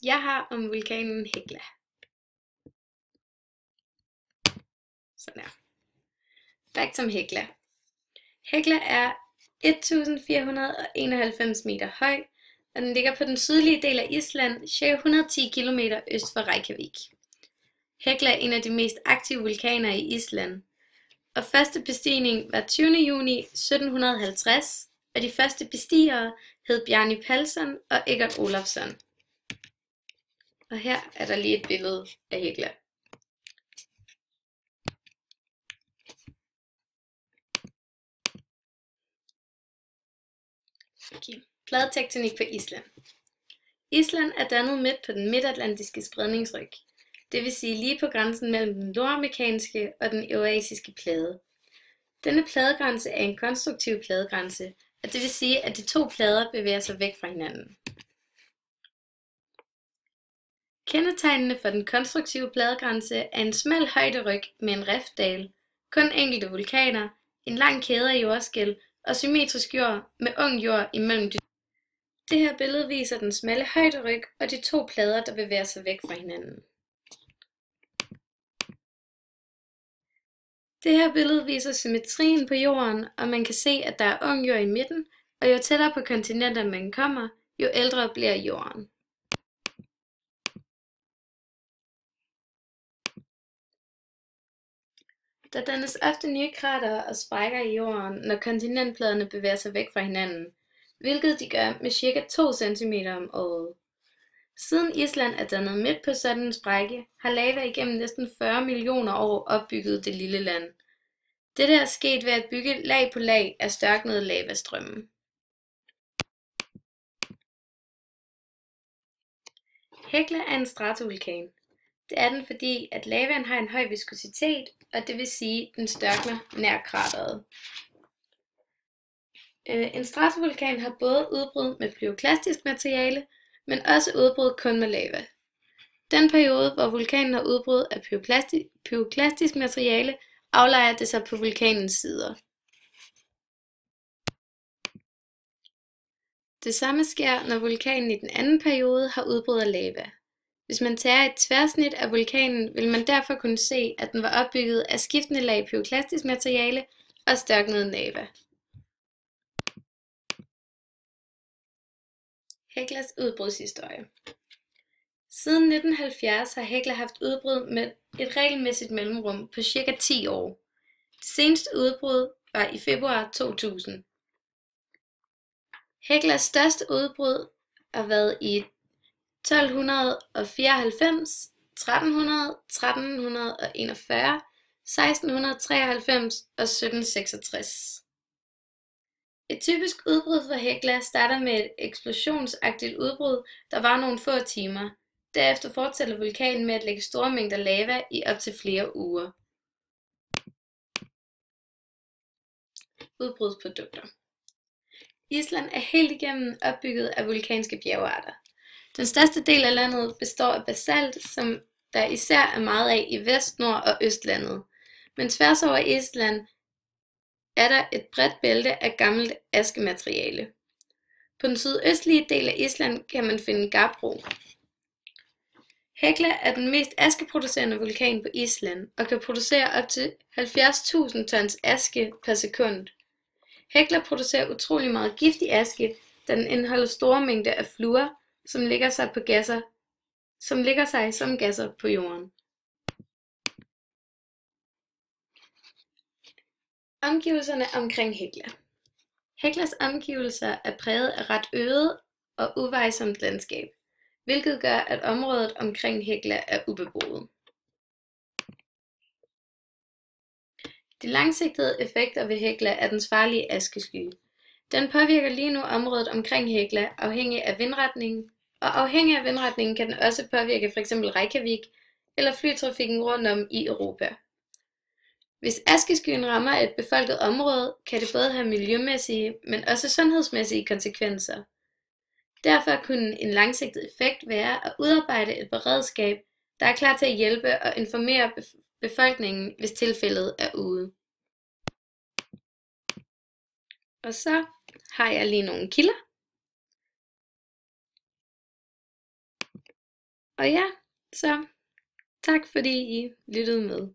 Jeg har om vulkanen Hekla. Sådan her. Facts om Hekla. Hekla er 1491 meter høj, og den ligger på den sydlige del af Island, ca. 110 km øst for Reykjavik. Hekla er en af de mest aktive vulkaner i Island, og første bestigning var 20. juni 1750, og de første bestigere hed Bjarni Pálsson og Eggert Ólafsson. Og her er der lige et billede af Hekla. Okay. Pladetektonik på Island. Island er dannet midt på den midtatlantiske spredningsryg, det vil sige lige på grænsen mellem den nordamerikanske og den eurasiske plade. Denne pladegrænse er en konstruktiv pladegrænse, og det vil sige, at de to plader bevæger sig væk fra hinanden. Kendetegnende for den konstruktive pladegrænse er en smal højderyg med en riftdal, kun enkelte vulkaner, en lang kæde af jordskælv og symmetrisk jord med ung jord imellem de. Det her billede viser den smalle højderyg og de to plader, der bevæger sig væk fra hinanden. Det her billede viser symmetrien på jorden, og man kan se, at der er ung jord i midten, og jo tættere på kontinenterne man kommer, jo ældre bliver jorden. Der dannes ofte nye kratere og sprækker i jorden, når kontinentpladerne bevæger sig væk fra hinanden, hvilket de gør med ca. 2 cm om året. Siden Island er dannet midt på sådan en sprække, har lava igennem næsten 40 millioner år opbygget det lille land. Dette er sket ved at bygge lag på lag af størknede lavastrømme. Hekla er en stratovulkan. Det er den, fordi at lavaen har en høj viskositet, og det vil sige, at den størkner nær krateret. En stratovulkan har både udbrud med pyroklastisk materiale, men også udbrud kun med lava. Den periode, hvor vulkanen har udbrud af pyroklastisk materiale, aflejrer det sig på vulkanens sider. Det samme sker, når vulkanen i den anden periode har udbrud af lava. Hvis man tager et tværsnit af vulkanen, vil man derfor kunne se, at den var opbygget af skiftende lag pyroklastisk materiale og størknet lava. Heklas udbrudshistorie. Siden 1970 har Hekla haft udbrud med et regelmæssigt mellemrum på ca. 10 år. Det seneste udbrud var i februar 2000. Heklas største udbrud har været i 1294, 1300, 1341, 1693 og 1766. Et typisk udbrud for Hekla starter med et eksplosionsagtigt udbrud, der var nogle få timer. Derefter fortsætter vulkanen med at lægge store mængder lava i op til flere uger. Udbrudsprodukter. Island er helt igennem opbygget af vulkanske bjergarter. Den største del af landet består af basalt, som der især er meget af i vest-, nord- og østlandet. Men tværs over Island er der et bredt bælte af gammelt askemateriale. På den sydøstlige del af Island kan man finde gabbro. Hekla er den mest askeproducerende vulkan på Island og kan producere op til 70.000 tons aske per sekund. Hekla producerer utrolig meget giftig aske, da den indeholder store mængder af fluor, som ligger sig som gasser på jorden. Omgivelserne omkring Hekla. Heklas omgivelser er præget af ret øde og uvejsomt landskab, hvilket gør, at området omkring Hekla er ubeboet. De langsigtede effekter ved Hekla er dens farlige askesky. Den påvirker lige nu området omkring Hekla afhængig af vindretningen, og afhængig af vindretningen kan den også påvirke f.eks. Reykjavik eller flytrafikken rundt om i Europa. Hvis askeskyen rammer et befolket område, kan det både have miljømæssige, men også sundhedsmæssige konsekvenser. Derfor kunne en langsigtet effekt være at udarbejde et beredskab, der er klar til at hjælpe og informere befolkningen, hvis tilfældet er ude. Og så har jeg lige nogle kilder. Og ja, så tak fordi I lyttede med.